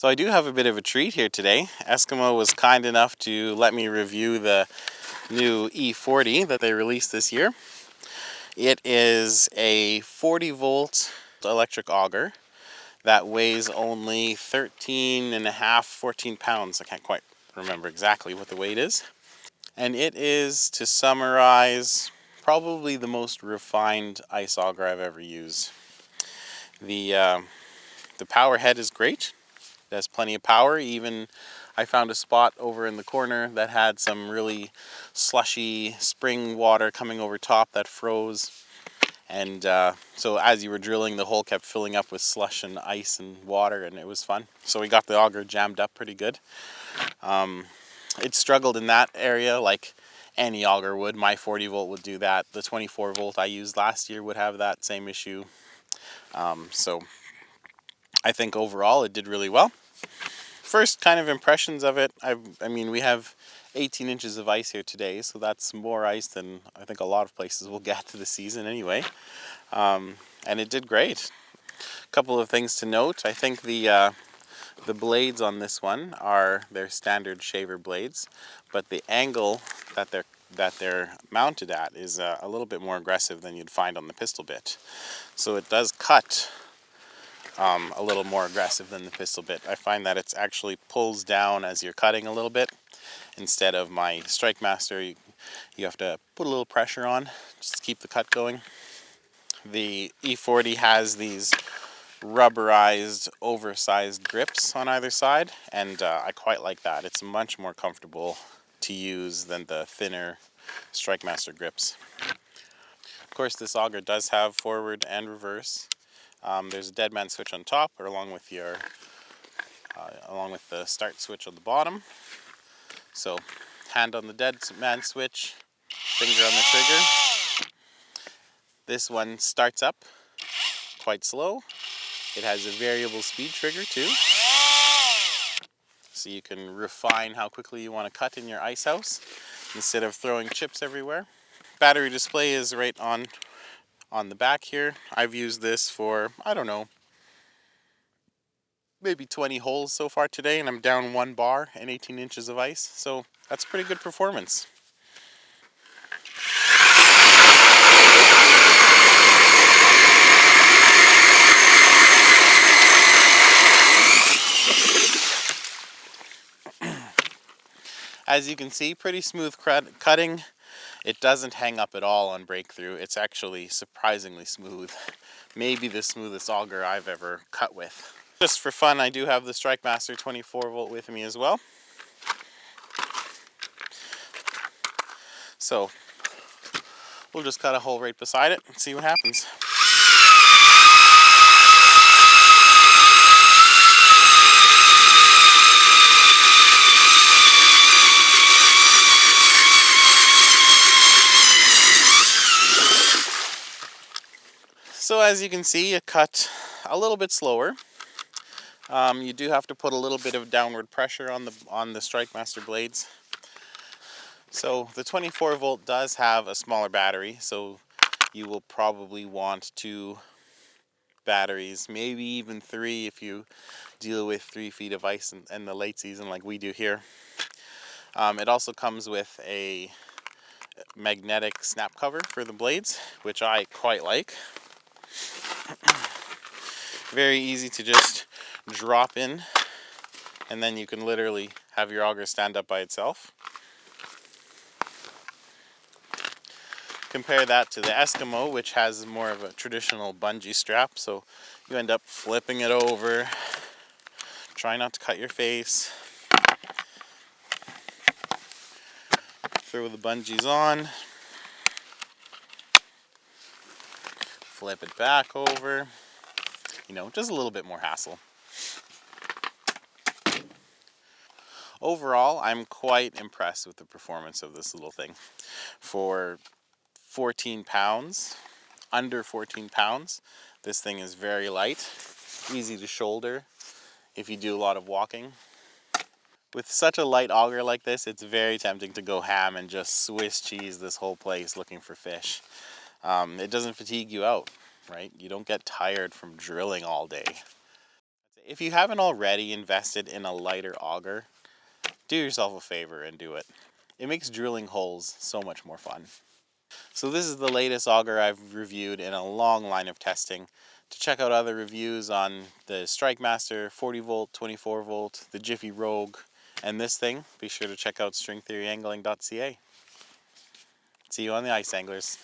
So I do have a bit of a treat here today. Eskimo was kind enough to let me review the new E40 that they released this year. It is a 40 volt electric auger that weighs only 13 and a half, 14 pounds. I can't quite remember exactly what the weight is. And it is, to summarize, probably the most refined ice auger I've ever used. The power head is great. It has plenty of power. Even I found a spot over in the corner that had some really slushy spring water coming over top that froze. And so as you were drilling, the hole kept filling up with slush and ice and water, and it was fun. So we got the auger jammed up pretty good. It struggled in that area like any auger would. My 40 volt would do that. The 24 volt I used last year would have that same issue. So I think overall it did really well. First kind of impressions of it, I mean, we have 18 inches of ice here today, so that's more ice than I think a lot of places will get to the season anyway. And it did great. A couple of things to note. I think the blades on this one are their standard shaver blades, but the angle that they're mounted at is a little bit more aggressive than you'd find on the pistol bit. So it does cut a little more aggressive than the pistol bit. I find that it actually pulls down as you're cutting a little bit, instead of my Strikemaster, you have to put a little pressure on just to keep the cut going. The E40 has these rubberized, oversized grips on either side, and I quite like that. It's much more comfortable to use than the thinner Strikemaster grips. Of course, this auger does have forward and reverse. There's a dead man switch on top, or along with the start switch on the bottom. So, hand on the dead man switch, finger on the trigger. This one starts up quite slow. It has a variable speed trigger too, so you can refine how quickly you want to cut in your ice house instead of throwing chips everywhere. Battery display is right on the back here. I've used this for, I don't know, maybe 20 holes so far today, and I'm down 1 bar and 18 inches of ice, so that's pretty good performance. As you can see, pretty smooth cutting. It doesn't hang up at all on breakthrough. It's actually surprisingly smooth. Maybe the smoothest auger I've ever cut with. Just for fun, I do have the Strikemaster 24 volt with me as well. So we'll just cut a hole right beside it and see what happens. So as you can see, it cut a little bit slower. You do have to put a little bit of downward pressure on the Strikemaster blades. So the 24 volt does have a smaller battery, so you will probably want 2 batteries, maybe even 3 if you deal with 3 feet of ice in the late season like we do here. It also comes with a magnetic snap cover for the blades, which I quite like. Very easy to just drop in, and then you can literally have your auger stand up by itself. Compare that to the Eskimo, which has more of a traditional bungee strap, so you end up flipping it over. Try not to cut your face. Throw the bungees on. Flip it back over. You know, just a little bit more hassle. Overall, I'm quite impressed with the performance of this little thing. For 14 pounds, under 14 pounds, this thing is very light, easy to shoulder if you do a lot of walking. With such a light auger like this, it's very tempting to go ham and just Swiss cheese this whole place looking for fish. It doesn't fatigue you out, right? You don't get tired from drilling all day. If you haven't already invested in a lighter auger, do yourself a favor and do it. It makes drilling holes so much more fun. So this is the latest auger I've reviewed in a long line of testing. To check out other reviews on the Strikemaster 40 volt, 24 volt, the Jiffy Rogue, and this thing, be sure to check out stringtheoryangling.ca. See you on the ice, anglers.